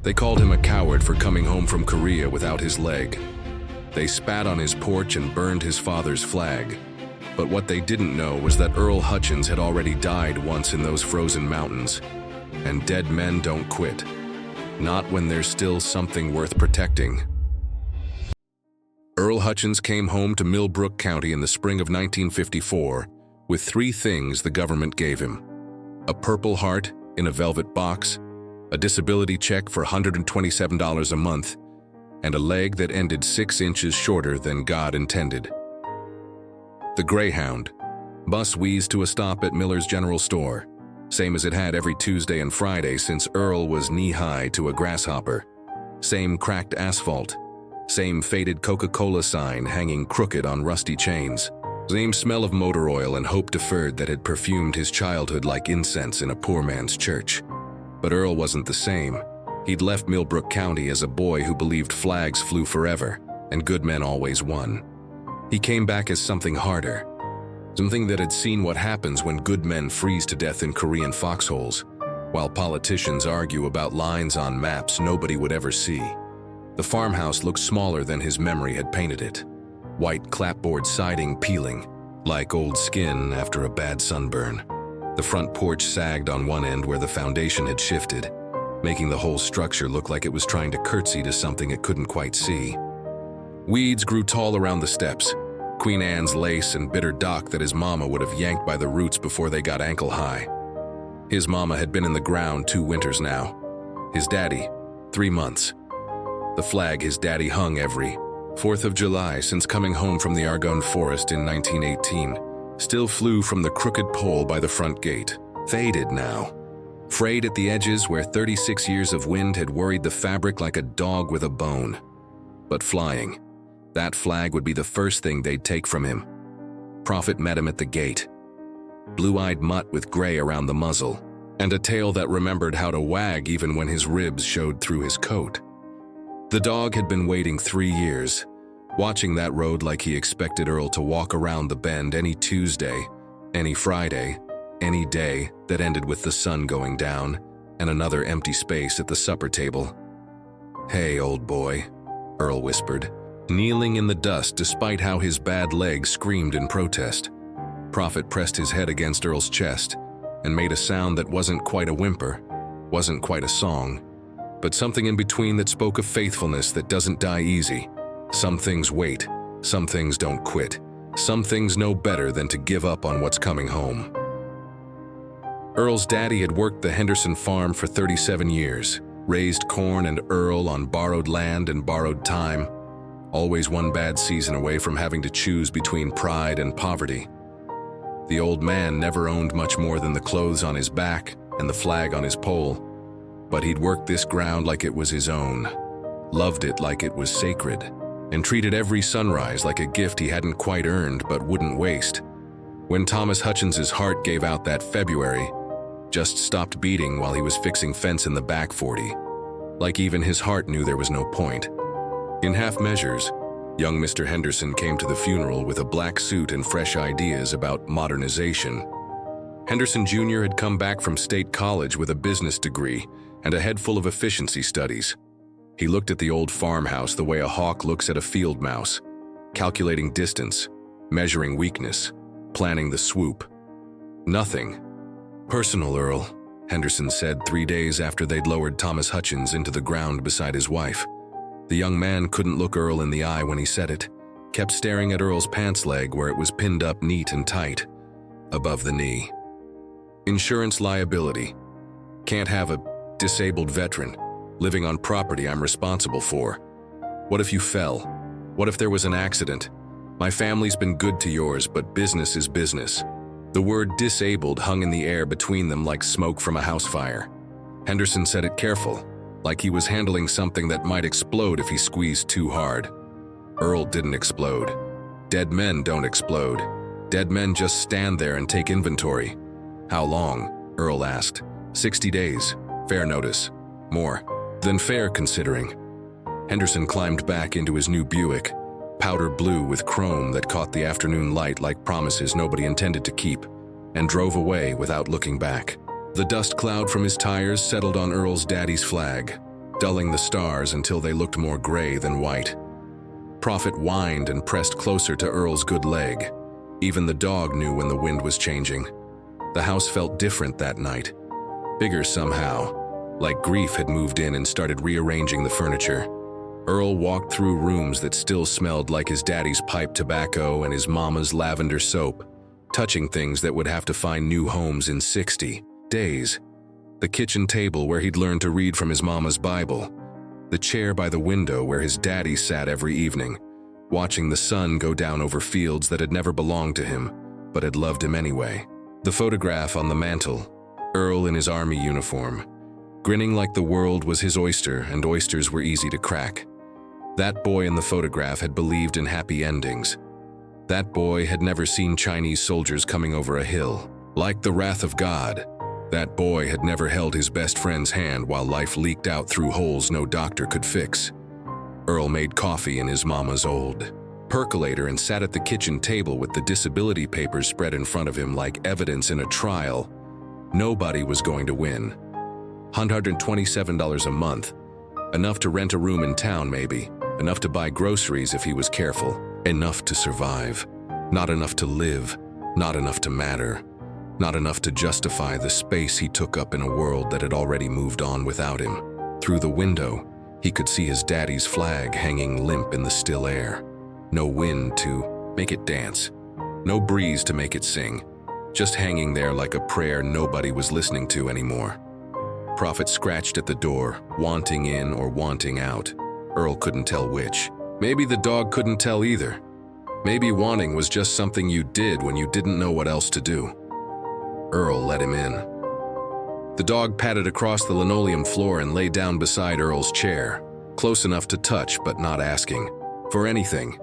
They called him a coward for coming home from Korea without his leg. They spat on his porch and burned his father's flag. But what they didn't know was that Earl Hutchins had already died once in those frozen mountains. And dead men don't quit. Not when there's still something worth protecting. Earl Hutchins came home to Millbrook County in the spring of 1954 with 3 things the government gave him: a Purple Heart in a velvet box, a disability check for $127 a month, and a leg that ended 6 inches shorter than God intended. The Greyhound. Bus wheezed to a stop at Miller's General Store, same as it had every Tuesday and Friday since Earl was knee-high to a grasshopper. Same cracked asphalt. Same faded Coca-Cola sign hanging crooked on rusty chains. Same smell of motor oil and hope deferred that had perfumed his childhood like incense in a poor man's church. But Earl wasn't the same. He'd left Millbrook County as a boy who believed flags flew forever and good men always won. He came back as something harder. Something that had seen what happens when good men freeze to death in Korean foxholes, while politicians argue about lines on maps nobody would ever see. The farmhouse looked smaller than his memory had painted it. White clapboard siding peeling, like old skin after a bad sunburn. The front porch sagged on one end where the foundation had shifted, making the whole structure look like it was trying to curtsy to something it couldn't quite see. Weeds grew tall around the steps, Queen Anne's lace and bitter dock that his mama would have yanked by the roots before they got ankle high. His mama had been in the ground 2 winters now. His daddy, 3 months. The flag his daddy hung every 4th of July since coming home from the Argonne Forest in 1918 still flew from the crooked pole by the front gate, faded now. Frayed at the edges where 36 years of wind had worried the fabric like a dog with a bone. But flying, that flag would be the first thing they'd take from him. Prophet met him at the gate. Blue-eyed mutt with gray around the muzzle, and a tail that remembered how to wag even when his ribs showed through his coat. The dog had been waiting 3 years, watching that road like he expected Earl to walk around the bend any Tuesday, any Friday, any day that ended with the sun going down and another empty space at the supper table. "Hey, old boy," Earl whispered, kneeling in the dust despite how his bad leg screamed in protest. Prophet pressed his head against Earl's chest and made a sound that wasn't quite a whimper, wasn't quite a song, but something in between that spoke of faithfulness that doesn't die easy. Some things wait, some things don't quit, some things know better than to give up on what's coming home. Earl's daddy had worked the Henderson farm for 37 years, raised corn and Earl on borrowed land and borrowed time, always one bad season away from having to choose between pride and poverty. The old man never owned much more than the clothes on his back and the flag on his pole, but he'd worked this ground like it was his own, loved it like it was sacred, and treated every sunrise like a gift he hadn't quite earned but wouldn't waste. When Thomas Hutchins's heart gave out that February, just stopped beating while he was fixing fence in the back 40, like even his heart knew there was no point. In half measures, young Mr. Henderson came to the funeral with a black suit and fresh ideas about modernization. Henderson Jr. had come back from State College with a business degree and a head full of efficiency studies. He looked at the old farmhouse the way a hawk looks at a field mouse, calculating distance, measuring weakness, planning the swoop. Nothing. "Personal, Earl," Henderson said 3 days after they'd lowered Thomas Hutchins into the ground beside his wife. The young man couldn't look Earl in the eye when he said it, kept staring at Earl's pants leg where it was pinned up neat and tight, above the knee. "Insurance liability. Can't have a disabled veteran living on property I'm responsible for. What if you fell? What if there was an accident? My family's been good to yours, but business is business." The word disabled hung in the air between them like smoke from a house fire. Henderson said it careful, like he was handling something that might explode if he squeezed too hard. Earl didn't explode. Dead men don't explode. Dead men just stand there and take inventory. "How long?" Earl asked. 60 days. Fair notice. More than fair considering. Henderson climbed back into his new Buick, powder blue with chrome that caught the afternoon light like promises nobody intended to keep, and drove away without looking back. The dust cloud from his tires settled on Earl's daddy's flag. dulling the stars until they looked more gray than white. Prophet whined and pressed closer to Earl's good leg. Even the dog knew when the wind was changing. The house felt different that night. Bigger somehow, like grief had moved in and started rearranging the furniture. Earl walked through rooms that still smelled like his daddy's pipe tobacco and his mama's lavender soap, touching things that would have to find new homes in 60 days. The kitchen table where he'd learned to read from his mama's Bible. The chair by the window where his daddy sat every evening, watching the sun go down over fields that had never belonged to him, but had loved him anyway. The photograph on the mantel, Earl in his army uniform, grinning like the world was his oyster and oysters were easy to crack. That boy in the photograph had believed in happy endings. That boy had never seen Chinese soldiers coming over a hill. Like the wrath of God, that boy had never held his best friend's hand while life leaked out through holes no doctor could fix. Earl made coffee in his mama's old percolator and sat at the kitchen table with the disability papers spread in front of him like evidence in a trial. Nobody was going to win. $127 a month. Enough to rent a room in town maybe. Enough to buy groceries if he was careful. Enough to survive. Not enough to live. Not enough to matter. Not enough to justify the space he took up in a world that had already moved on without him. Through the window, he could see his daddy's flag hanging limp in the still air. No wind to make it dance. No breeze to make it sing. Just hanging there like a prayer nobody was listening to anymore. Prophet scratched at the door, wanting in or wanting out. Earl couldn't tell which. Maybe the dog couldn't tell either. Maybe wanting was just something you did when you didn't know what else to do. Earl let him in. The dog padded across the linoleum floor and lay down beside Earl's chair, close enough to touch but not asking for anything.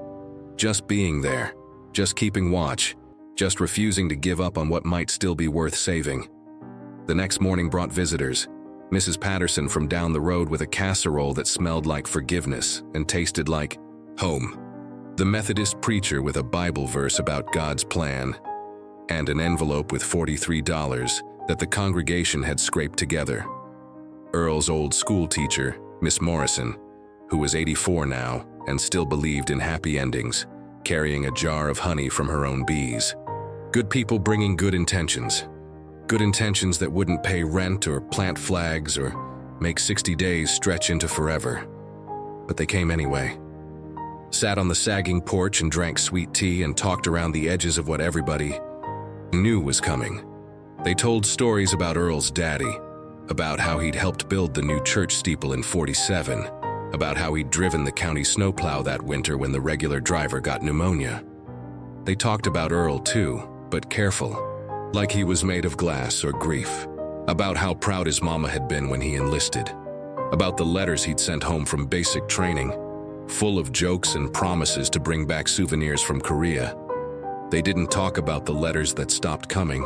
Just being there, just keeping watch, just refusing to give up on what might still be worth saving. The next morning brought visitors. Mrs. Patterson from down the road with a casserole that smelled like forgiveness and tasted like home. The Methodist preacher with a Bible verse about God's plan, and an envelope with $43 that the congregation had scraped together. Earl's old school teacher, Miss Morrison, who was 84 now and still believed in happy endings, carrying a jar of honey from her own bees. Good people bringing good intentions. Good intentions that wouldn't pay rent or plant flags or make 60 days stretch into forever. But they came anyway. Sat on the sagging porch and drank sweet tea and talked around the edges of what everybody knew was coming. They told stories about Earl's daddy, about how he'd helped build the new church steeple in '47, about how he'd driven the county snowplow that winter when the regular driver got pneumonia. They talked about Earl too, but careful. Like he was made of glass or grief. About how proud his mama had been when he enlisted. About the letters he'd sent home from basic training, full of jokes and promises to bring back souvenirs from Korea. They didn't talk about the letters that stopped coming.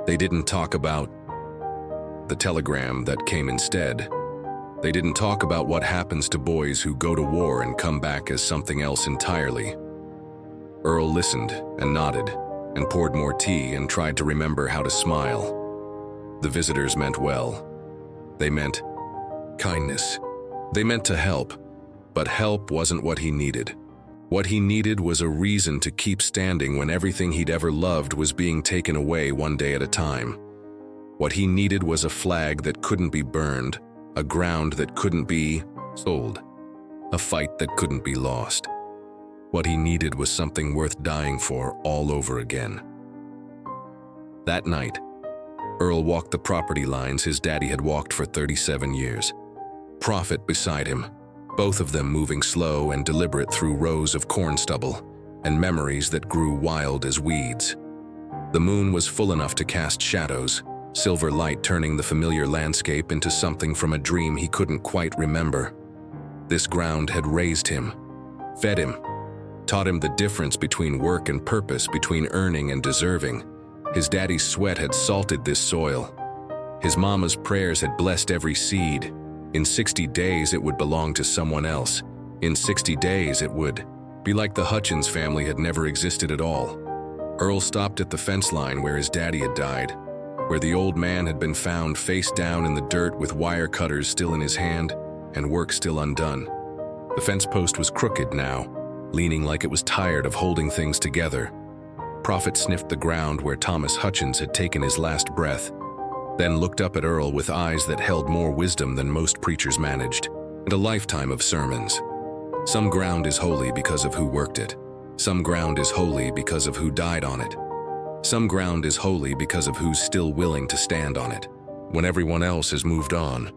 They didn't talk about the telegram that came instead. They didn't talk about what happens to boys who go to war and come back as something else entirely. Earl listened and nodded, and poured more tea and tried to remember how to smile. The visitors meant well. They meant kindness. They meant to help, but help wasn't what he needed. What he needed was a reason to keep standing when everything he'd ever loved was being taken away one day at a time. What he needed was a flag that couldn't be burned, a ground that couldn't be sold, a fight that couldn't be lost. What he needed was something worth dying for all over again. That night, Earl walked the property lines his daddy had walked for 37 years. Prophet beside him, both of them moving slow and deliberate through rows of corn stubble and memories that grew wild as weeds. The moon was full enough to cast shadows, silver light turning the familiar landscape into something from a dream he couldn't quite remember. This ground had raised him, fed him, taught him the difference between work and purpose, between earning and deserving. His daddy's sweat had salted this soil. His mama's prayers had blessed every seed. In 60 days it would belong to someone else. In 60 days it would be like the Hutchins family had never existed at all. Earl stopped at the fence line where his daddy had died, where the old man had been found face down in the dirt with wire cutters still in his hand, and work still undone. The fence post was crooked now, leaning like it was tired of holding things together. Prophet sniffed the ground where Thomas Hutchins had taken his last breath, then looked up at Earl with eyes that held more wisdom than most preachers managed, and a lifetime of sermons. Some ground is holy because of who worked it. Some ground is holy because of who died on it. Some ground is holy because of who's still willing to stand on it. When everyone else has moved on,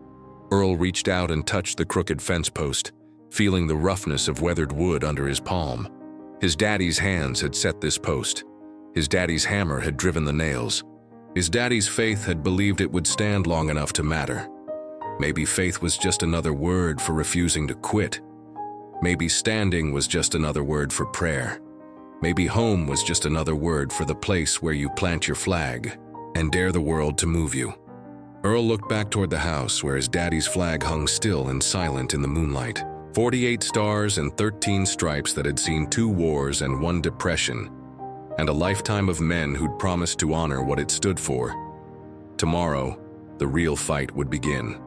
Earl reached out and touched the crooked fence post, feeling the roughness of weathered wood under his palm. His daddy's hands had set this post. His daddy's hammer had driven the nails. His daddy's faith had believed it would stand long enough to matter. Maybe faith was just another word for refusing to quit. Maybe standing was just another word for prayer. Maybe home was just another word for the place where you plant your flag and dare the world to move you. Earl looked back toward the house where his daddy's flag hung still and silent in the moonlight. 48 stars and 13 stripes that had seen 2 wars and 1 depression, and a lifetime of men who'd promised to honor what it stood for. Tomorrow, the real fight would begin.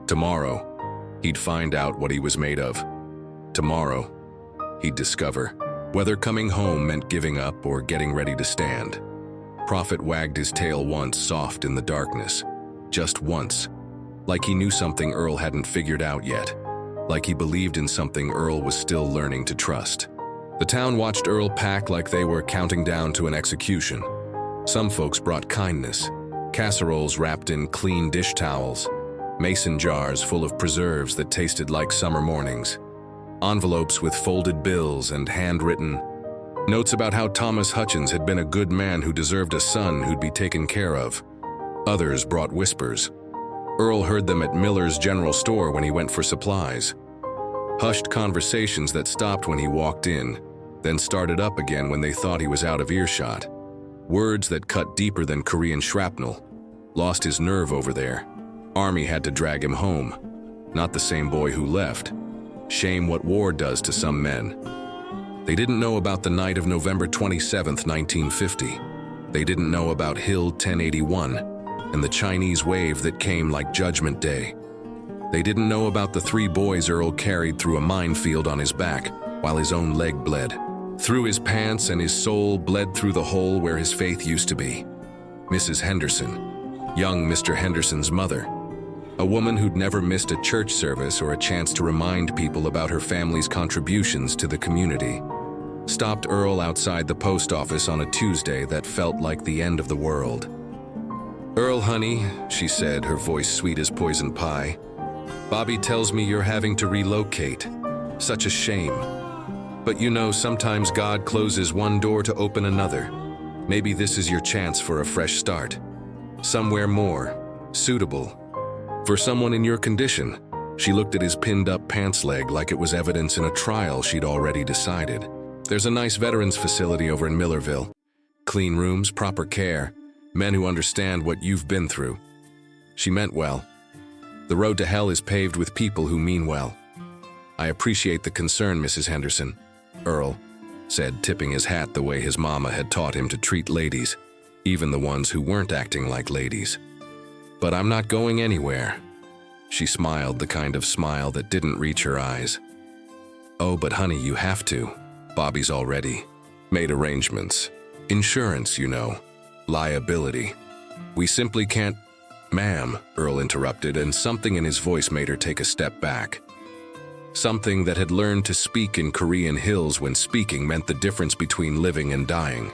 Tomorrow, he'd find out what he was made of. Tomorrow, he'd discover whether coming home meant giving up or getting ready to stand. Prophet wagged his tail once, soft in the darkness. Just once. Like he knew something Earl hadn't figured out yet. Like he believed in something Earl was still learning to trust. The town watched Earl pack like they were counting down to an execution. Some folks brought kindness. Casseroles wrapped in clean dish towels. Mason jars full of preserves that tasted like summer mornings. Envelopes with folded bills and handwritten notes about how Thomas Hutchins had been a good man who deserved a son who'd be taken care of. Others brought whispers. Earl heard them at Miller's general store when he went for supplies. Hushed conversations that stopped when he walked in, then started up again when they thought he was out of earshot. Words that cut deeper than Korean shrapnel. Lost his nerve over there. Army had to drag him home. Not the same boy who left. Shame what war does to some men. They didn't know about the night of November 27th, 1950. They didn't know about Hill 1081 and the Chinese wave that came like Judgment Day. They didn't know about the 3 boys Earl carried through a minefield on his back while his own leg bled. Through his pants, and his soul bled through the hole where his faith used to be. Mrs. Henderson, young Mr. Henderson's mother. A woman who'd never missed a church service or a chance to remind people about her family's contributions to the community, stopped Earl outside the post office on a Tuesday that felt like the end of the world. "Earl, honey," she said, her voice sweet as poison pie, "Bobby tells me you're having to relocate. Such a shame. But you know, sometimes God closes one door to open another. Maybe this is your chance for a fresh start. Somewhere more suitable for someone in your condition." She looked at his pinned-up pants leg like it was evidence in a trial she'd already decided. "There's a nice veterans facility over in Millerville. Clean rooms, proper care, men who understand what you've been through." She meant well. The road to hell is paved with people who mean well. "I appreciate the concern, Mrs. Henderson," Earl said, tipping his hat the way his mama had taught him to treat ladies, even the ones who weren't acting like ladies. "But I'm not going anywhere." She smiled, the kind of smile that didn't reach her eyes. "Oh, but honey, you have to. Bobby's already made arrangements. Insurance, you know. Liability. We simply can't—" "Ma'am," Earl interrupted, and something in his voice made her take a step back. Something that had learned to speak in Korean hills when speaking meant the difference between living and dying.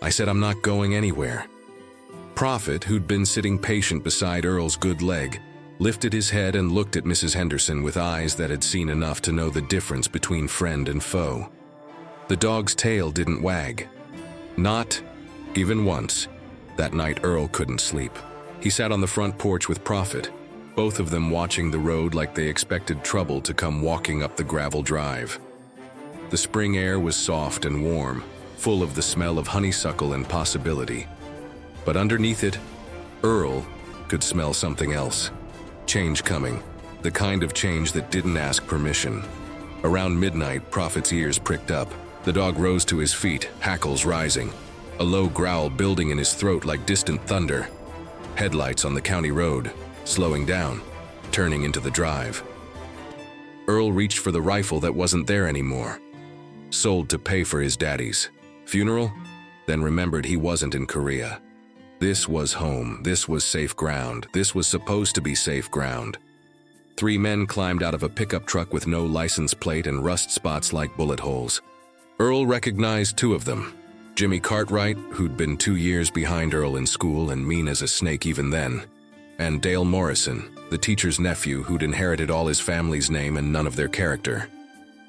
"I said I'm not going anywhere." Prophet, who'd been sitting patient beside Earl's good leg, lifted his head and looked at Mrs. Henderson with eyes that had seen enough to know the difference between friend and foe. The dog's tail didn't wag. Not even once. That night Earl couldn't sleep. He sat on the front porch with Prophet, both of them watching the road like they expected trouble to come walking up the gravel drive. The spring air was soft and warm, full of the smell of honeysuckle and possibility. But underneath it, Earl could smell something else. Change coming, the kind of change that didn't ask permission. Around midnight, Prophet's ears pricked up. The dog rose to his feet, hackles rising, a low growl building in his throat like distant thunder. Headlights on the county road, slowing down. turning into the drive. Earl reached for the rifle that wasn't there anymore. Sold to pay for his daddy's funeral, then remembered he wasn't in Korea. This was home, this was safe ground, this was supposed to be safe ground. 3 men climbed out of a pickup truck with no license plate and rust spots like bullet holes. Earl recognized 2 of them. Jimmy Cartwright, who'd been 2 years behind Earl in school and mean as a snake even then, and Dale Morrison, the teacher's nephew who'd inherited all his family's name and none of their character.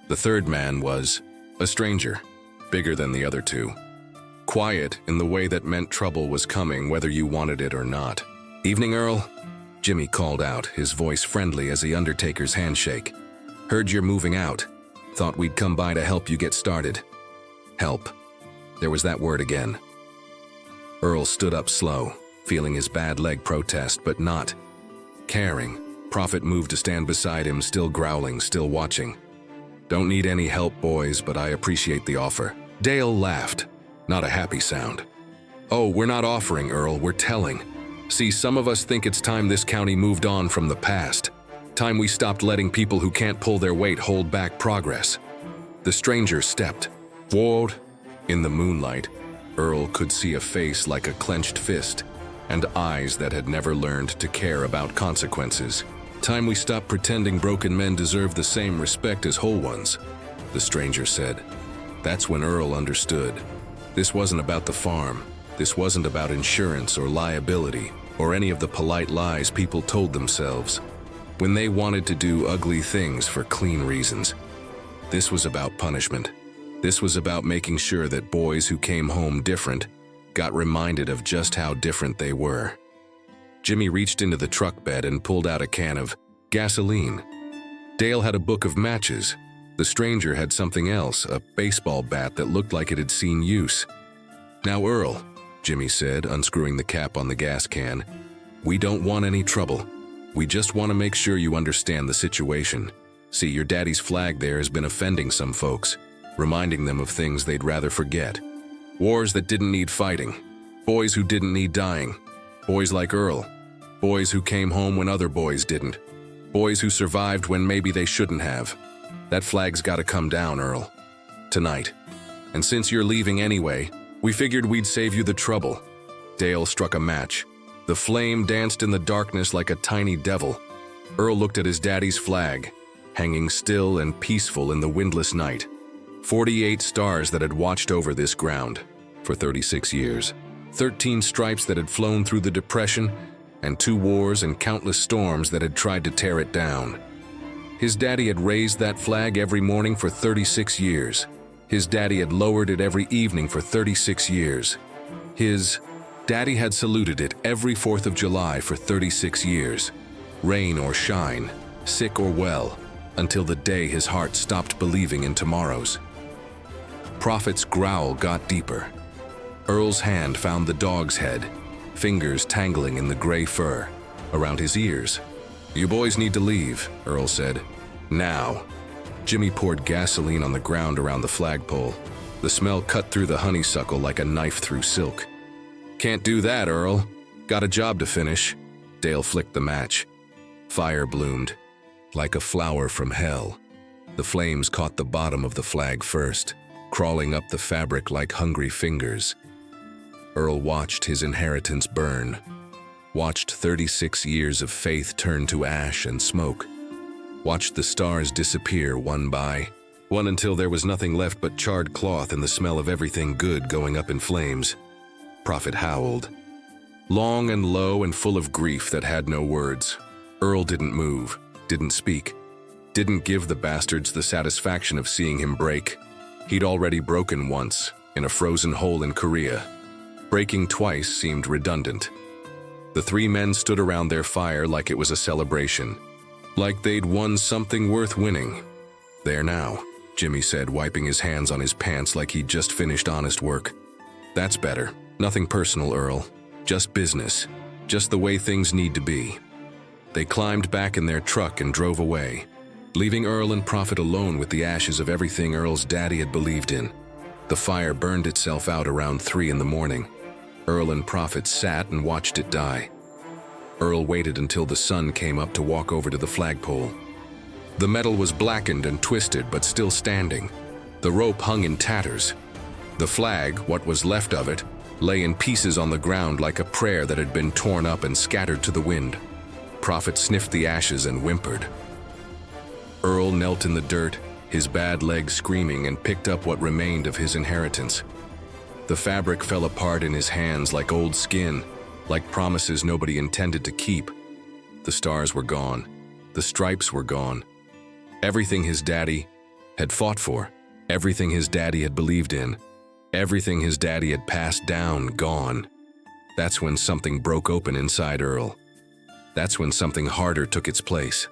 The 3rd man was a stranger, bigger than the other 2. Quiet in the way that meant trouble was coming whether you wanted it or not. "Evening, Earl," Jimmy called out, his voice friendly as the Undertaker's handshake. "Heard you're moving out. Thought we'd come by to help you get started." Help. There was that word again. Earl stood up slow, feeling his bad leg protest, but not caring. Prophet moved to stand beside him, still growling, still watching. "Don't need any help, boys, but I appreciate the offer." Dale laughed, not a happy sound. "Oh, we're not offering, Earl, we're telling. See, some of us think it's time this county moved on from the past. Time we stopped letting people who can't pull their weight hold back progress." The stranger stepped forward. In the moonlight, Earl could see a face like a clenched fist and eyes that had never learned to care about consequences. "Time we stopped pretending broken men deserve the same respect as whole ones," the stranger said. That's when Earl understood. This wasn't about the farm. This wasn't about insurance or liability or any of the polite lies people told themselves when they wanted to do ugly things for clean reasons. This was about punishment. This was about making sure that boys who came home different got reminded of just how different they were. Jimmy reached into the truck bed and pulled out a can of gasoline. Dale had a book of matches. The stranger had something else, a baseball bat that looked like it had seen use. "Now, Earl," Jimmy said, unscrewing the cap on the gas can, "we don't want any trouble. We just want to make sure you understand the situation. See, your daddy's flag there has been offending some folks, reminding them of things they'd rather forget. Wars that didn't need fighting. Boys who didn't need dying. Boys like Earl. Boys who came home when other boys didn't. Boys who survived when maybe they shouldn't have. That flag's gotta come down, Earl. Tonight. And since you're leaving anyway, we figured we'd save you the trouble." Dale struck a match. The flame danced in the darkness like a tiny devil. Earl looked at his daddy's flag, hanging still and peaceful in the windless night. 48 stars that had watched over this ground for 36 years. 13 stripes that had flown through the Depression, and 2 wars and countless storms that had tried to tear it down. His daddy had raised that flag every morning for 36 years. His daddy had lowered it every evening for 36 years. His daddy had saluted it every 4th of July for 36 years. Rain or shine, sick or well, until the day his heart stopped believing in tomorrows. Prophet's growl got deeper. Earl's hand found the dog's head, fingers tangling in the gray fur around his ears. "You boys need to leave," Earl said. "Now." Jimmy poured gasoline on the ground around the flagpole. The smell cut through the honeysuckle like a knife through silk. "Can't do that, Earl. Got a job to finish." Dale flicked the match. Fire bloomed, like a flower from hell. The flames caught the bottom of the flag first, crawling up the fabric like hungry fingers. Earl watched his inheritance burn, watched 36 years of faith turn to ash and smoke, watched the stars disappear one by one until there was nothing left but charred cloth and the smell of everything good going up in flames. Prophet howled, long and low and full of grief that had no words. Earl didn't move, didn't speak, didn't give the bastards the satisfaction of seeing him break. He'd already broken once, in a frozen hole in Korea. Breaking twice seemed redundant. The 3 men stood around their fire like it was a celebration, like they'd won something worth winning. "There now," Jimmy said, wiping his hands on his pants like he'd just finished honest work. "That's better. Nothing personal, Earl. Just business. Just the way things need to be." They climbed back in their truck and drove away, leaving Earl and Prophet alone with the ashes of everything Earl's daddy had believed in. The fire burned itself out around 3 in the morning. Earl and Prophet sat and watched it die. Earl waited until the sun came up to walk over to the flagpole. The metal was blackened and twisted, but still standing. The rope hung in tatters. The flag, what was left of it, lay in pieces on the ground like a prayer that had been torn up and scattered to the wind. Prophet sniffed the ashes and whimpered. Earl knelt in the dirt, his bad leg screaming, and picked up what remained of his inheritance. The fabric fell apart in his hands like old skin, like promises nobody intended to keep. The stars were gone. The stripes were gone. Everything his daddy had fought for, everything his daddy had believed in, everything his daddy had passed down, gone. That's when something broke open inside Earl. That's when something harder took its place.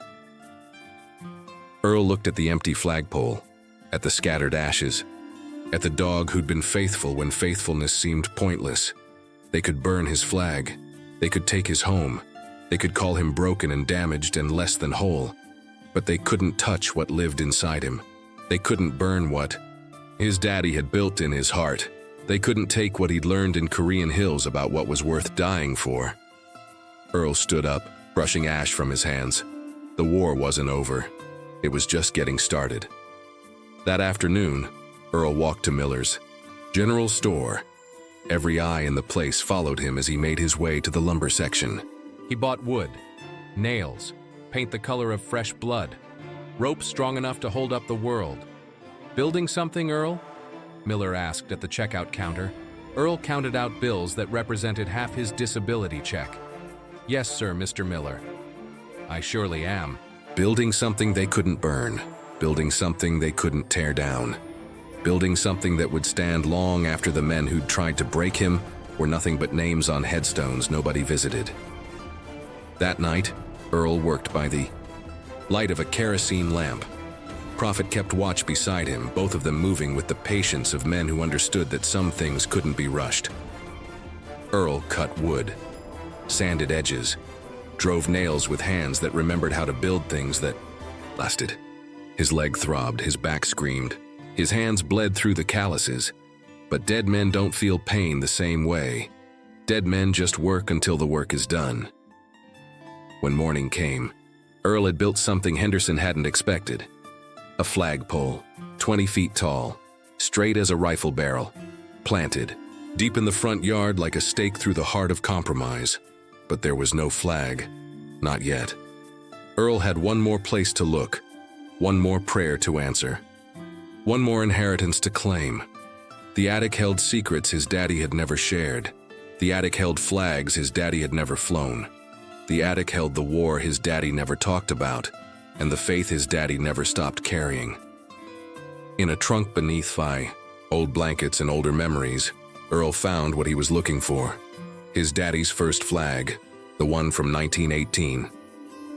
Earl looked at the empty flagpole, at the scattered ashes, at the dog who'd been faithful when faithfulness seemed pointless. They could burn his flag. They could take his home. They could call him broken and damaged and less than whole. But they couldn't touch what lived inside him. They couldn't burn what his daddy had built in his heart. They couldn't take what he'd learned in Korean hills about what was worth dying for. Earl stood up, brushing ash from his hands. The war wasn't over. It was just getting started. That afternoon, Earl walked to Miller's general store. Every eye in the place followed him as he made his way to the lumber section. He bought wood, nails, paint the color of fresh blood, rope strong enough to hold up the world. Building something, Earl? Miller asked at the checkout counter. Earl counted out bills that represented half his disability check. Yes, sir, Mr. Miller. I surely am. Building something they couldn't burn. Building something they couldn't tear down. Building something that would stand long after the men who'd tried to break him were nothing but names on headstones nobody visited. That night, Earl worked by the light of a kerosene lamp. Prophet kept watch beside him, both of them moving with the patience of men who understood that some things couldn't be rushed. Earl cut wood, sanded edges, drove nails with hands that remembered how to build things that lasted. His leg throbbed, his back screamed, his hands bled through the calluses. But dead men don't feel pain the same way. Dead men just work until the work is done. When morning came, Earl had built something Henderson hadn't expected. A flagpole, 20 feet tall, straight as a rifle barrel, planted, deep in the front yard like a stake through the heart of compromise. But there was no flag, not yet. Earl had one more place to look, one more prayer to answer, one more inheritance to claim. The attic held secrets his daddy had never shared. The attic held flags his daddy had never flown. The attic held the war his daddy never talked about, and the faith his daddy never stopped carrying. In a trunk beneath old blankets and older memories, Earl found what he was looking for. His daddy's first flag, the one from 1918.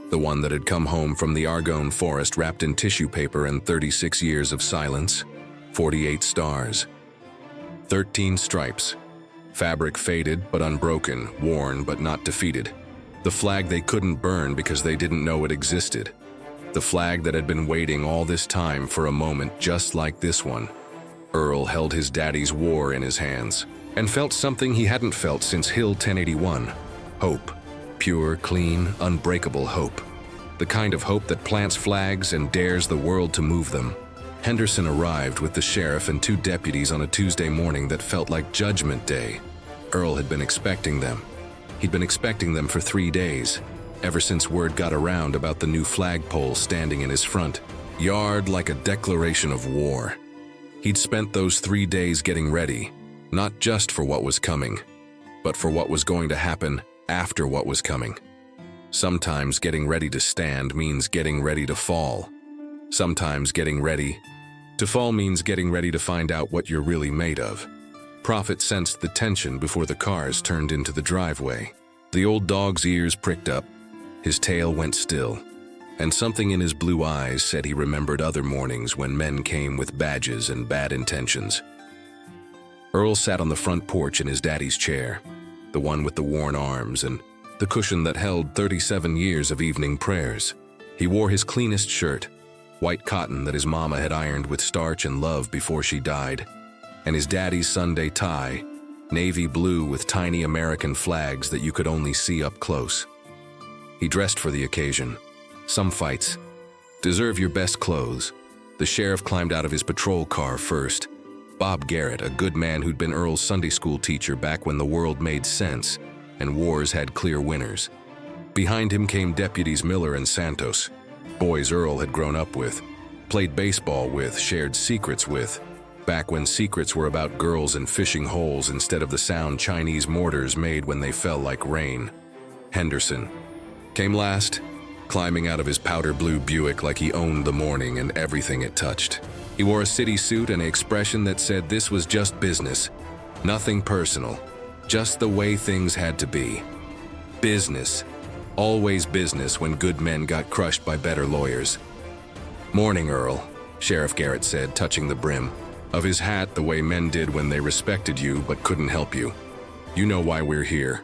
The one that had come home from the Argonne forest wrapped in tissue paper and 36 years of silence, 48 stars, 13 stripes, fabric faded but unbroken, worn but not defeated. The flag they couldn't burn because they didn't know it existed. The flag that had been waiting all this time for a moment just like this one. Earl held his daddy's war in his hands and felt something he hadn't felt since Hill 1081. Hope. Pure, clean, unbreakable hope. The kind of hope that plants flags and dares the world to move them. Henderson arrived with the sheriff and 2 deputies on a Tuesday morning that felt like Judgment Day. Earl had been expecting them. He'd been expecting them for 3 days, ever since word got around about the new flagpole standing in his front yard like a declaration of war. He'd spent those 3 days getting ready, not just for what was coming, but for what was going to happen after what was coming. Sometimes getting ready to stand means getting ready to fall. Sometimes getting ready to fall means getting ready to find out what you're really made of. Prophet sensed the tension before the cars turned into the driveway. The old dog's ears pricked up, his tail went still, and something in his blue eyes said he remembered other mornings when men came with badges and bad intentions. Earl sat on the front porch in his daddy's chair, the one with the worn arms and the cushion that held 37 years of evening prayers. He wore his cleanest shirt, white cotton that his mama had ironed with starch and love before she died, and his daddy's Sunday tie, navy blue with tiny American flags that you could only see up close. He dressed for the occasion. Some fights deserve your best clothes. The sheriff climbed out of his patrol car first. Bob Garrett, a good man who'd been Earl's Sunday school teacher back when the world made sense and wars had clear winners. Behind him came deputies Miller and Santos, boys Earl had grown up with, played baseball with, shared secrets with, back when secrets were about girls and fishing holes instead of the sound Chinese mortars made when they fell like rain. Henderson came last, climbing out of his powder blue Buick like he owned the morning and everything it touched. He wore a city suit and an expression that said this was just business, nothing personal, just the way things had to be. Business. Always business when good men got crushed by better lawyers. "Morning, Earl," Sheriff Garrett said, touching the brim of his hat the way men did when they respected you but couldn't help you. "You know why we're here."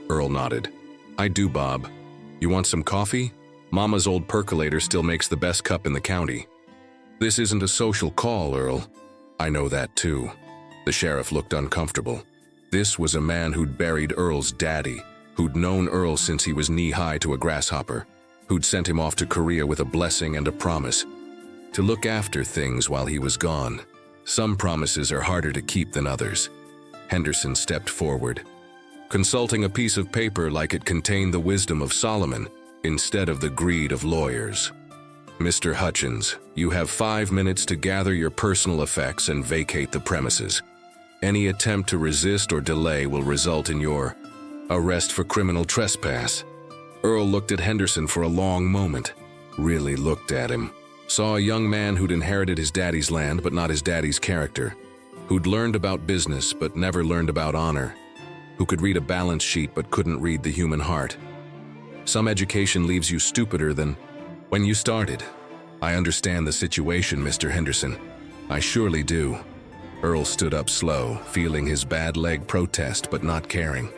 Earl nodded. "I do, Bob. You want some coffee? Mama's old percolator still makes the best cup in the county." "This isn't a social call, Earl." "I know that too." The sheriff looked uncomfortable. This was a man who'd buried Earl's daddy, who'd known Earl since he was knee-high to a grasshopper, who'd sent him off to Korea with a blessing and a promise to look after things while he was gone. Some promises are harder to keep than others. Henderson stepped forward, consulting a piece of paper like it contained the wisdom of Solomon instead of the greed of lawyers. "Mr. Hutchins, you have 5 minutes to gather your personal effects and vacate the premises. Any attempt to resist or delay will result in your arrest for criminal trespass." Earl looked at Henderson for a long moment, really looked at him. Saw a young man who'd inherited his daddy's land but not his daddy's character, who'd learned about business but never learned about honor, who could read a balance sheet but couldn't read the human heart. Some education leaves you stupider than when you started. "I understand the situation, Mr. Henderson. I surely do." Earl stood up slow, feeling his bad leg protest but not caring.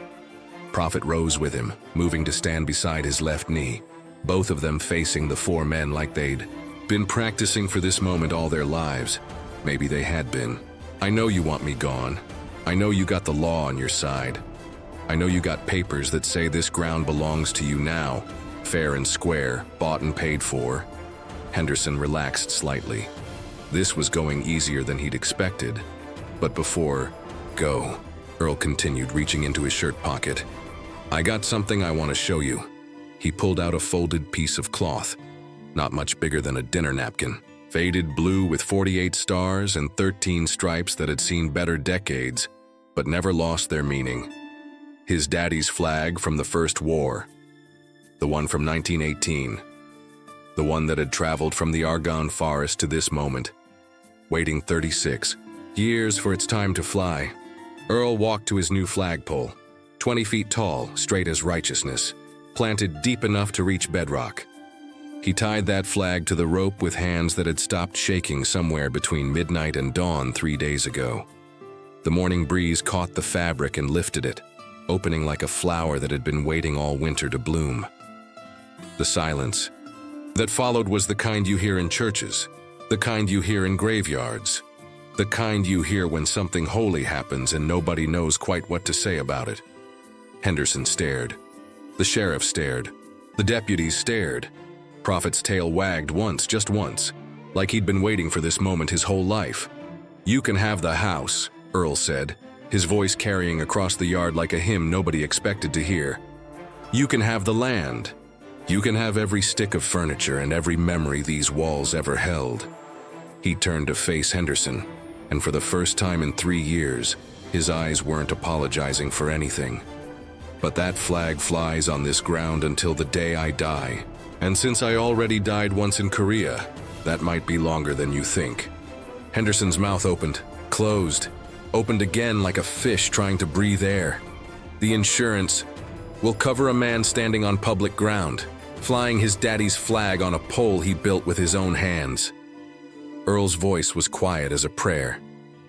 Prophet rose with him, moving to stand beside his left knee, both of them facing the 4 men like they'd been practicing for this moment all their lives. Maybe they had been. "I know you want me gone. I know you got the law on your side. I know you got papers that say this ground belongs to you now, fair and square, bought and paid for." Henderson relaxed slightly. This was going easier than he'd expected. But before, "Go," Earl continued, reaching into his shirt pocket. "I got something I want to show you." He pulled out a folded piece of cloth, not much bigger than a dinner napkin, faded blue with 48 stars and 13 stripes that had seen better decades, but never lost their meaning. His daddy's flag from the First War, the one from 1918, the one that had traveled from the Argonne forest to this moment, waiting 36 years for its time to fly. Earl walked to his new flagpole, 20 feet tall, straight as righteousness, planted deep enough to reach bedrock. He tied that flag to the rope with hands that had stopped shaking somewhere between midnight and dawn 3 days ago. The morning breeze caught the fabric and lifted it, opening like a flower that had been waiting all winter to bloom. The silence that followed was the kind you hear in churches, the kind you hear in graveyards, the kind you hear when something holy happens and nobody knows quite what to say about it. Henderson stared. The sheriff stared. The deputies stared. Prophet's tail wagged once, just once, like he'd been waiting for this moment his whole life. "You can have the house," Earl said, his voice carrying across the yard like a hymn nobody expected to hear. "You can have the land. You can have every stick of furniture and every memory these walls ever held." He turned to face Henderson, and for the first time in 3 years, his eyes weren't apologizing for anything. "But that flag flies on this ground until the day I die. And since I already died once in Korea, that might be longer than you think." Henderson's mouth opened, closed, opened again like a fish trying to breathe air. "The insurance will cover a man standing on public ground, flying his daddy's flag on a pole he built with his own hands." Earl's voice was quiet as a prayer,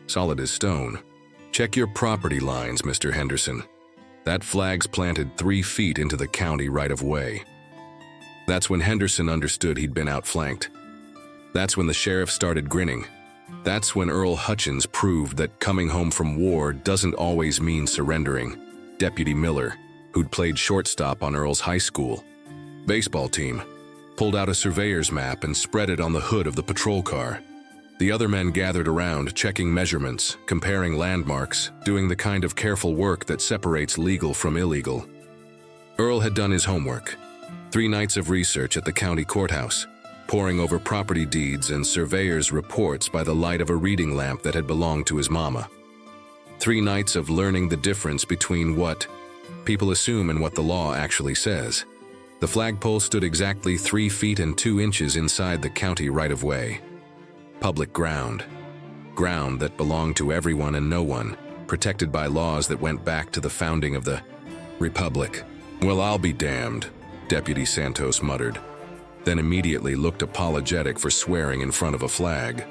solid as stone. "Check your property lines, Mr. Henderson. That flag's planted 3 feet into the county right-of-way." That's when Henderson understood he'd been outflanked. That's when the sheriff started grinning. That's when Earl Hutchins proved that coming home from war doesn't always mean surrendering. Deputy Miller, who'd played shortstop on Earl's high school, baseball team, pulled out a surveyor's map and spread it on the hood of the patrol car. The other men gathered around, checking measurements, comparing landmarks, doing the kind of careful work that separates legal from illegal. Earl had done his homework. 3 nights of research at the county courthouse, poring over property deeds and surveyor's reports by the light of a reading lamp that had belonged to his mama. 3 nights of learning the difference between what people assume and what the law actually says. The flagpole stood exactly 3 feet and 2 inches inside the county right-of-way. Public ground. Ground that belonged to everyone and no one, protected by laws that went back to the founding of the Republic. "Well, I'll be damned," Deputy Santos muttered, then immediately looked apologetic for swearing in front of a flag.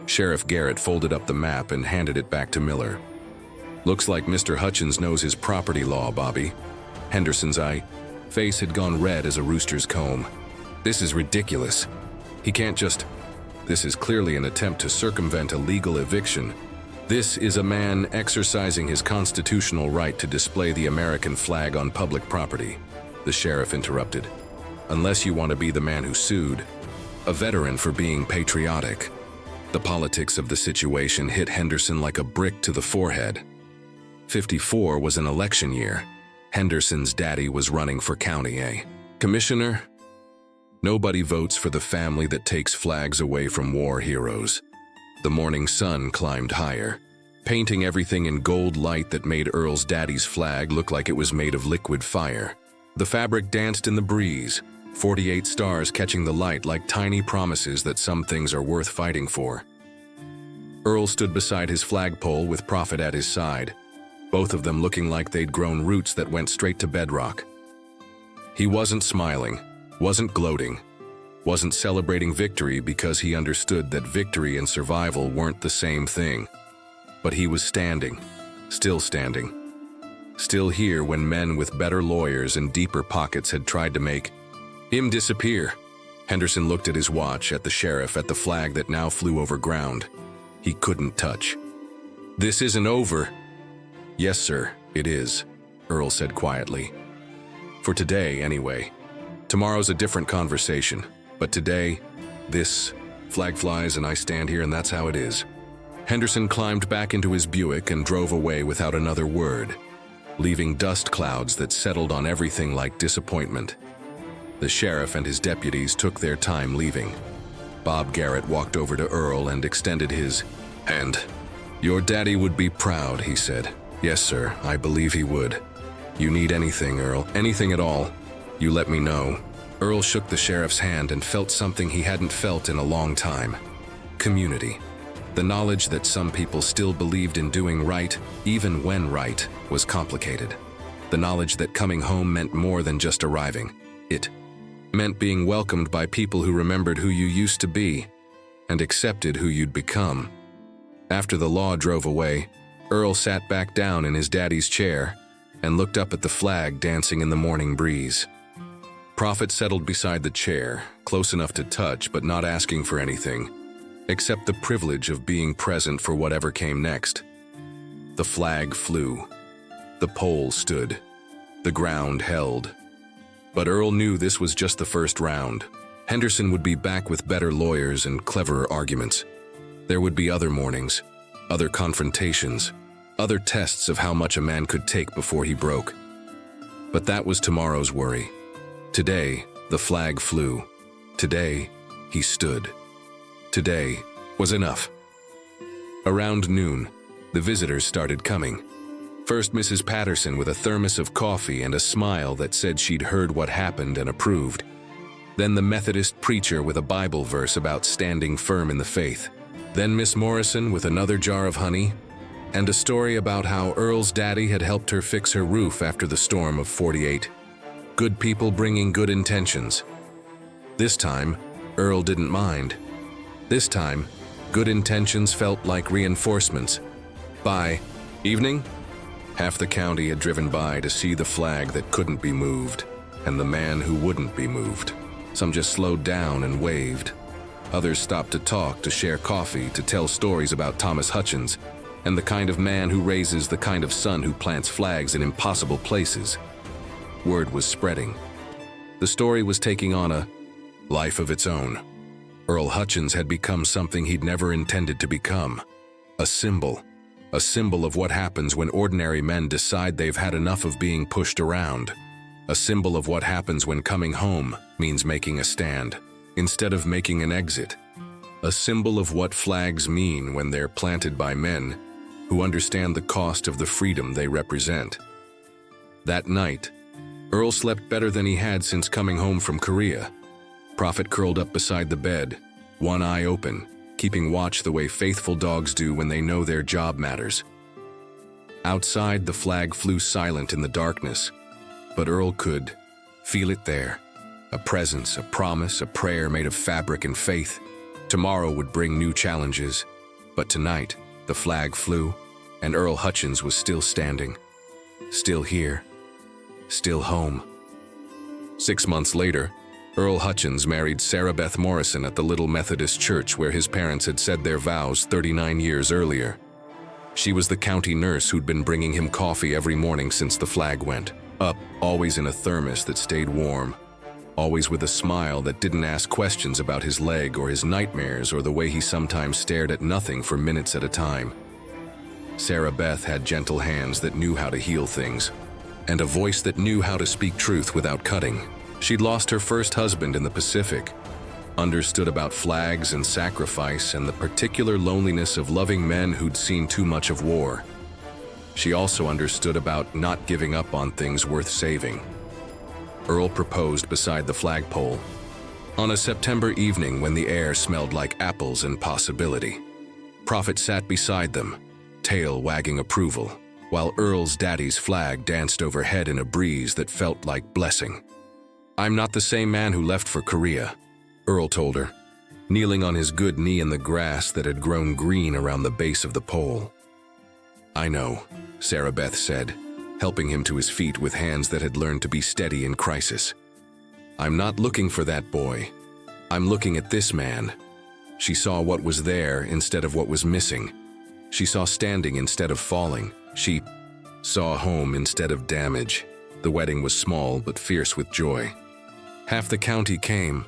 Sheriff Garrett folded up the map and handed it back to Miller. "Looks like Mr. Hutchins knows his property law, Bobby." Henderson's face had gone red as a rooster's comb. "This is ridiculous. He can't just... This is clearly an attempt to circumvent a legal eviction. This is a man exercising his constitutional right to display the American flag on public property," the sheriff interrupted. "Unless you want to be the man who sued, a veteran for being patriotic." The politics of the situation hit Henderson like a brick to the forehead. 54 was an election year. Henderson's daddy was running for county commissioner. Nobody votes for the family that takes flags away from war heroes. The morning sun climbed higher, painting everything in gold light that made Earl's daddy's flag look like it was made of liquid fire. The fabric danced in the breeze, 48 stars catching the light like tiny promises that some things are worth fighting for. Earl stood beside his flagpole with Prophet at his side, both of them looking like they'd grown roots that went straight to bedrock. He wasn't smiling, wasn't gloating, wasn't celebrating victory because he understood that victory and survival weren't the same thing. But he was standing, still here when men with better lawyers and deeper pockets had tried to make him disappear. Henderson looked at his watch, at the sheriff, at the flag that now flew over ground he couldn't touch. "This isn't over." "Yes, sir, it is," Earl said quietly. "For today, anyway. Tomorrow's a different conversation, but today, this flag flies and I stand here and that's how it is." Henderson climbed back into his Buick and drove away without another word, leaving dust clouds that settled on everything like disappointment. The sheriff and his deputies took their time leaving. Bob Garrett walked over to Earl and extended his hand. "Your daddy would be proud," he said. "Yes, sir, I believe he would. You need anything, Earl, anything at all, you let me know." Earl shook the sheriff's hand and felt something he hadn't felt in a long time. Community. The knowledge that some people still believed in doing right, even when right, was complicated. The knowledge that coming home meant more than just arriving. It meant being welcomed by people who remembered who you used to be and accepted who you'd become. After the law drove away, Earl sat back down in his daddy's chair and looked up at the flag dancing in the morning breeze. Prophet settled beside the chair, close enough to touch but not asking for anything, except the privilege of being present for whatever came next. The flag flew. The pole stood. The ground held. But Earl knew this was just the first round. Henderson would be back with better lawyers and cleverer arguments. There would be other mornings, other confrontations, other tests of how much a man could take before he broke. But that was tomorrow's worry. Today, the flag flew. Today, he stood. Today was enough. Around noon, the visitors started coming. First Mrs. Patterson with a thermos of coffee and a smile that said she'd heard what happened and approved. Then the Methodist preacher with a Bible verse about standing firm in the faith. Then Miss Morrison with another jar of honey and a story about how Earl's daddy had helped her fix her roof after the storm of '48. Good people bringing good intentions. This time, Earl didn't mind. This time, good intentions felt like reinforcements. By evening, half the county had driven by to see the flag that couldn't be moved, and the man who wouldn't be moved. Some just slowed down and waved. Others stopped to talk, to share coffee, to tell stories about Thomas Hutchins, and the kind of man who raises the kind of son who plants flags in impossible places. Word was spreading. The story was taking on a life of its own. Earl Hutchins had become something he'd never intended to become. A symbol of what happens when ordinary men decide they've had enough of being pushed around. A symbol of what happens when coming home means making a stand, instead of making an exit. A symbol of what flags mean when they're planted by men who understand the cost of the freedom they represent. That night, Earl slept better than he had since coming home from Korea. Prophet curled up beside the bed, one eye open, keeping watch the way faithful dogs do when they know their job matters. Outside, the flag flew silent in the darkness, but Earl could feel it there. A presence, a promise, a prayer made of fabric and faith. Tomorrow would bring new challenges, but tonight, the flag flew, and Earl Hutchins was still standing. Still here. Still home. 6 months later, Earl Hutchins married Sarah Beth Morrison at the Little Methodist Church where his parents had said their vows 39 years earlier. She was the county nurse who'd been bringing him coffee every morning since the flag went up, always in a thermos that stayed warm, always with a smile that didn't ask questions about his leg or his nightmares or the way he sometimes stared at nothing for minutes at a time. Sarah Beth had gentle hands that knew how to heal things, and a voice that knew how to speak truth without cutting. She'd lost her first husband in the Pacific, understood about flags and sacrifice and the particular loneliness of loving men who'd seen too much of war. She also understood about not giving up on things worth saving. Earl proposed beside the flagpole, on a September evening when the air smelled like apples and possibility. Prophet sat beside them, tail wagging approval, while Earl's daddy's flag danced overhead in a breeze that felt like blessing. "I'm not the same man who left for Korea," Earl told her, kneeling on his good knee in the grass that had grown green around the base of the pole. "I know," Sarah Beth said, helping him to his feet with hands that had learned to be steady in crisis. "I'm not looking for that boy. I'm looking at this man." She saw what was there instead of what was missing. She saw standing instead of falling. She saw home instead of damage. The wedding was small but fierce with joy. Half the county came,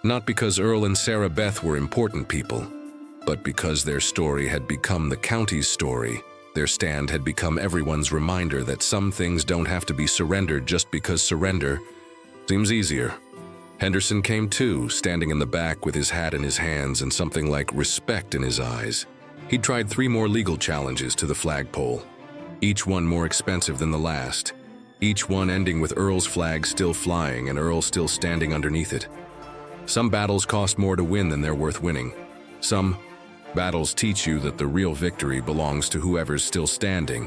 not because Earl and Sarah Beth were important people, but because their story had become the county's story. Their stand had become everyone's reminder that some things don't have to be surrendered just because surrender seems easier. Henderson came too, standing in the back with his hat in his hands and something like respect in his eyes. He'd tried 3 more legal challenges to the flagpole, each one more expensive than the last, each one ending with Earl's flag still flying and Earl still standing underneath it. Some battles cost more to win than they're worth winning. Some battles teach you that the real victory belongs to whoever's still standing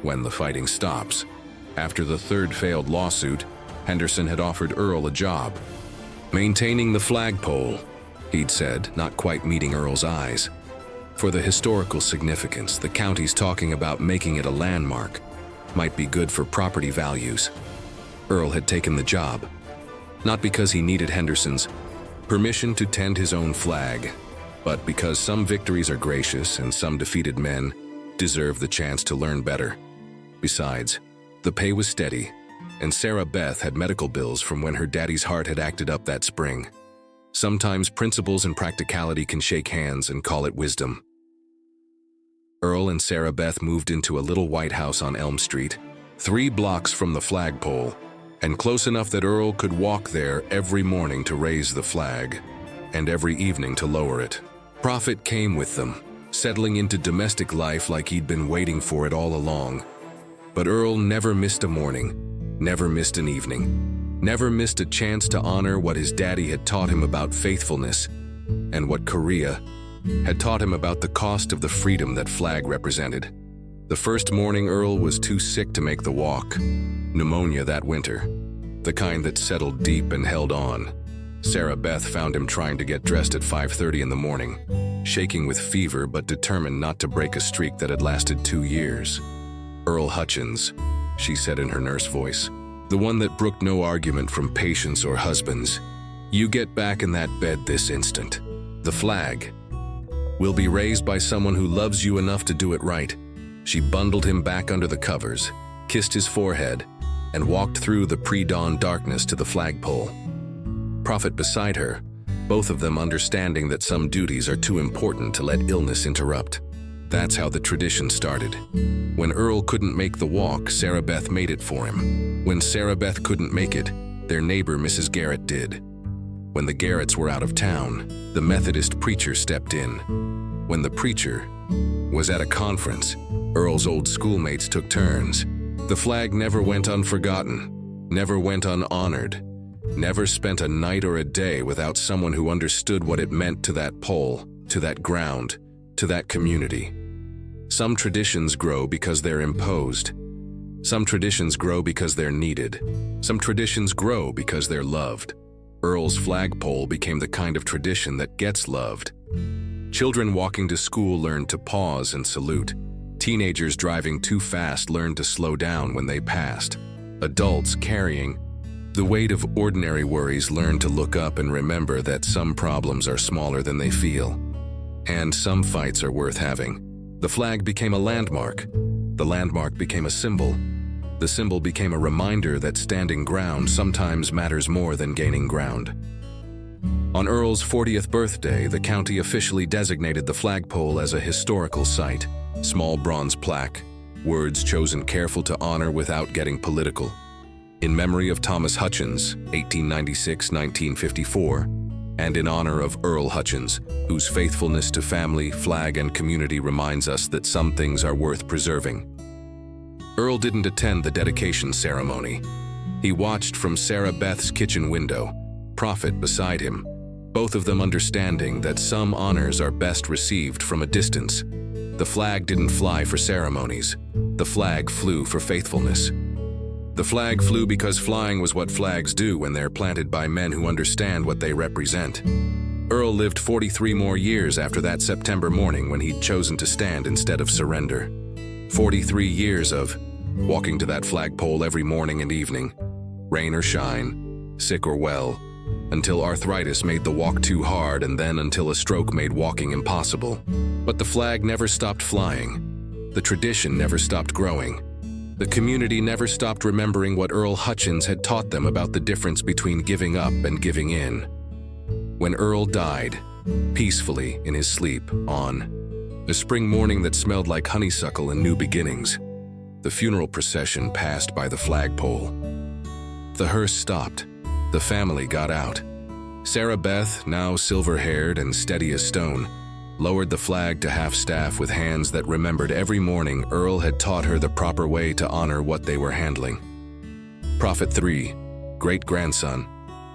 when the fighting stops. After the 3rd failed lawsuit, Henderson had offered Earl a job. "Maintaining the flagpole," he'd said, not quite meeting Earl's eyes. For the historical significance, the county's talking about making it a landmark. Might be good for property values. Earl had taken the job, not because he needed Henderson's permission to tend his own flag, but because some victories are gracious and some defeated men deserve the chance to learn better. Besides, the pay was steady, and Sarah Beth had medical bills from when her daddy's heart had acted up that spring. Sometimes principles and practicality can shake hands and call it wisdom. Earl and Sarah Beth moved into a little white house on Elm Street, 3 blocks from the flagpole, and close enough that Earl could walk there every morning to raise the flag, and every evening to lower it. Prophet came with them, settling into domestic life like he'd been waiting for it all along. But Earl never missed a morning, never missed an evening, never missed a chance to honor what his daddy had taught him about faithfulness and what Korea had taught him about the cost of the freedom that flag represented. The first morning, Earl was too sick to make the walk. Pneumonia that winter, the kind that settled deep and held on. Sarah Beth found him trying to get dressed at 5:30 in the morning, shaking with fever but determined not to break a streak that had lasted 2 years. "Earl Hutchins," she said in her nurse voice, the one that brooked no argument from patients or husbands. "You get back in that bed this instant. The flag will be raised by someone who loves you enough to do it right." She bundled him back under the covers, kissed his forehead, and walked through the pre-dawn darkness to the flagpole. Prophet beside her, both of them understanding that some duties are too important to let illness interrupt. That's how the tradition started. When Earl couldn't make the walk, Sarah Beth made it for him. When Sarah Beth couldn't make it, their neighbor Mrs. Garrett did. When the Garretts were out of town, the Methodist preacher stepped in. When the preacher was at a conference, Earl's old schoolmates took turns. The flag never went unforgotten, never went unhonored, never spent a night or a day without someone who understood what it meant to that pole, to that ground, to that community. Some traditions grow because they're imposed. Some traditions grow because they're needed. Some traditions grow because they're loved. Earl's flagpole became the kind of tradition that gets loved. Children walking to school learned to pause and salute. Teenagers driving too fast learned to slow down when they passed. Adults carrying the weight of ordinary worries learned to look up and remember that some problems are smaller than they feel. And some fights are worth having. The flag became a landmark. The landmark became a symbol. The symbol became a reminder that standing ground sometimes matters more than gaining ground. On Earl's 40th birthday, the county officially designated the flagpole as a historical site. Small bronze plaque, words chosen careful to honor without getting political. In memory of Thomas Hutchins, 1896-1954, and in honor of Earl Hutchins, whose faithfulness to family, flag, and community reminds us that some things are worth preserving. Earl didn't attend the dedication ceremony. He watched from Sarah Beth's kitchen window, Prophet beside him, both of them understanding that some honors are best received from a distance. The flag didn't fly for ceremonies. The flag flew for faithfulness. The flag flew because flying was what flags do when they're planted by men who understand what they represent. Earl lived 43 more years after that September morning when he'd chosen to stand instead of surrender. 43 years of walking to that flagpole every morning and evening, rain or shine, sick or well, until arthritis made the walk too hard and then until a stroke made walking impossible. But the flag never stopped flying. The tradition never stopped growing. The community never stopped remembering what Earl Hutchins had taught them about the difference between giving up and giving in. When Earl died, peacefully in his sleep, on a spring morning that smelled like honeysuckle and new beginnings, the funeral procession passed by the flagpole. The hearse stopped. The family got out. Sarah Beth, now silver-haired and steady as stone, lowered the flag to half-staff with hands that remembered every morning Earl had taught her the proper way to honor what they were handling. Prophet 3, great-grandson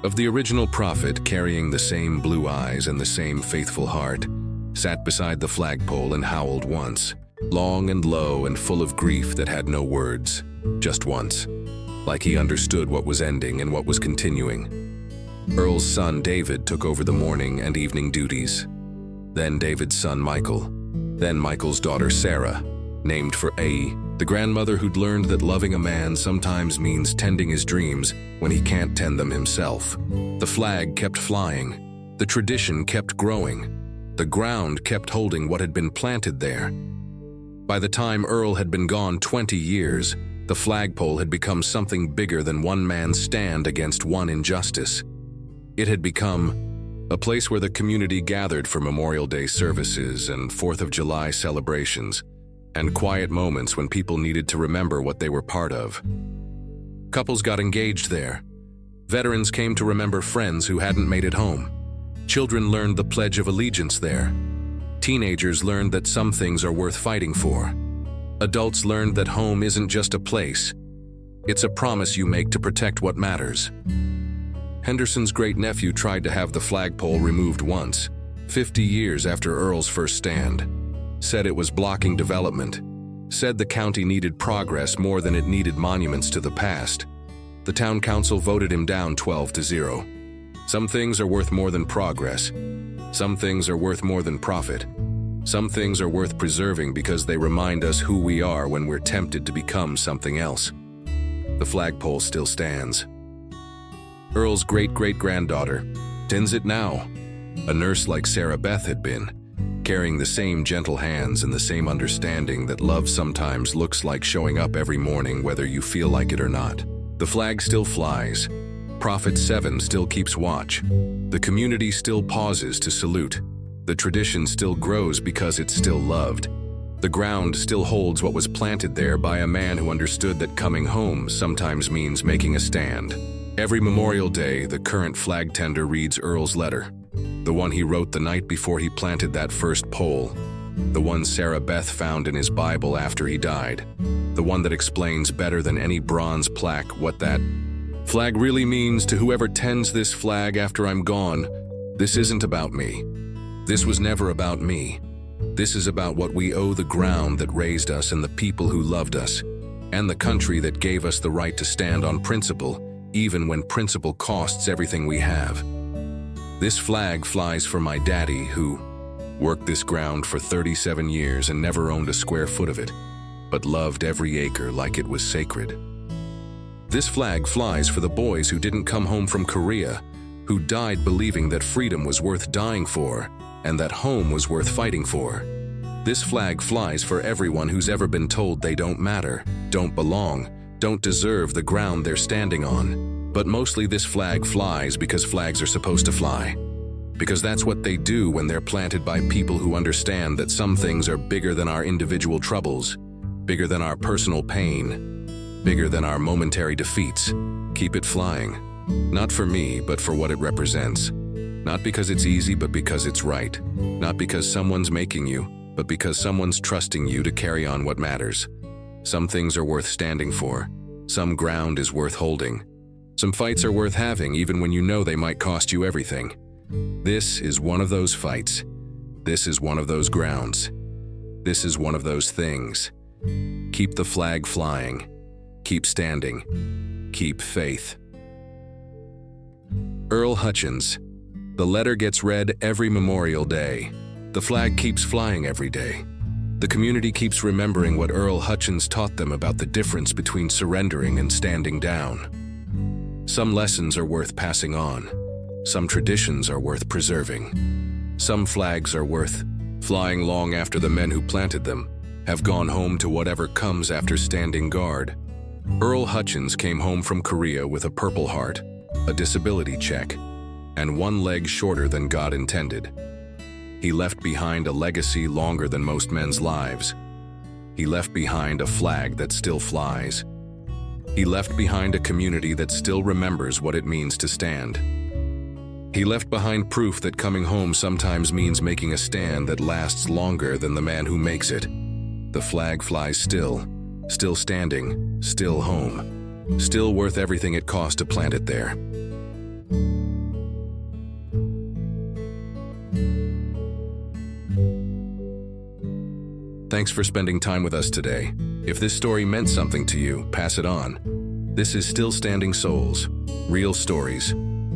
of the original prophet carrying the same blue eyes and the same faithful heart, sat beside the flagpole and howled once, long and low and full of grief that had no words, just once, like he understood what was ending and what was continuing. Earl's son David took over the morning and evening duties. Then David's son Michael. Then Michael's daughter Sarah, named for the grandmother who'd learned that loving a man sometimes means tending his dreams when he can't tend them himself. The flag kept flying. The tradition kept growing. The ground kept holding what had been planted there. By the time Earl had been gone 20 years, the flagpole had become something bigger than one man's stand against one injustice. It had become a place where the community gathered for Memorial Day services and 4th of July celebrations, and quiet moments when people needed to remember what they were part of. Couples got engaged there. Veterans came to remember friends who hadn't made it home. Children learned the Pledge of Allegiance there. Teenagers learned that some things are worth fighting for. Adults learned that home isn't just a place. It's a promise you make to protect what matters. Henderson's great-nephew tried to have the flagpole removed once, 50 years after Earl's first stand. Said it was blocking development. Said the county needed progress more than it needed monuments to the past. The town council voted him down 12-0. Some things are worth more than progress. Some things are worth more than profit. Some things are worth preserving because they remind us who we are when we're tempted to become something else. The flagpole still stands. Earl's great-great-granddaughter tends it now, a nurse like Sarah Beth had been, carrying the same gentle hands and the same understanding that love sometimes looks like showing up every morning whether you feel like it or not. The flag still flies. Prophet 7 still keeps watch. The community still pauses to salute. The tradition still grows because it's still loved. The ground still holds what was planted there by a man who understood that coming home sometimes means making a stand. Every Memorial Day, the current flag tender reads Earl's letter, the one he wrote the night before he planted that first pole, the one Sarah Beth found in his Bible after he died, the one that explains better than any bronze plaque what that flag really means to whoever tends this flag after I'm gone. This isn't about me. This was never about me. This is about what we owe the ground that raised us and the people who loved us, and the country that gave us the right to stand on principle, even when principle costs everything we have. This flag flies for my daddy, who worked this ground for 37 years and never owned a square foot of it, but loved every acre like it was sacred. This flag flies for the boys who didn't come home from Korea, who died believing that freedom was worth dying for and that home was worth fighting for. This flag flies for everyone who's ever been told they don't matter, don't belong, don't deserve the ground they're standing on. But mostly this flag flies because flags are supposed to fly. Because that's what they do when they're planted by people who understand that some things are bigger than our individual troubles, bigger than our personal pain, bigger than our momentary defeats. Keep it flying. Not for me, but for what it represents. Not because it's easy, but because it's right. Not because someone's making you, but because someone's trusting you to carry on what matters. Some things are worth standing for. Some ground is worth holding. Some fights are worth having, even when you know they might cost you everything. This is one of those fights. This is one of those grounds. This is one of those things. Keep the flag flying. Keep standing. Keep faith. Earl Hutchins. The letter gets read every Memorial Day. The flag keeps flying every day. The community keeps remembering what Earl Hutchins taught them about the difference between surrendering and standing down. Some lessons are worth passing on. Some traditions are worth preserving. Some flags are worth flying long after the men who planted them have gone home to whatever comes after standing guard. Earl Hutchins came home from Korea with a Purple Heart, a disability check, and one leg shorter than God intended. He left behind a legacy longer than most men's lives. He left behind a flag that still flies. He left behind a community that still remembers what it means to stand. He left behind proof that coming home sometimes means making a stand that lasts longer than the man who makes it. The flag flies still standing, still home, still worth everything it cost to plant it there. Thanks for spending time with us today. If this story meant something to you, pass it on. This is Still Standing Souls. Real stories,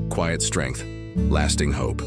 quiet strength, lasting hope.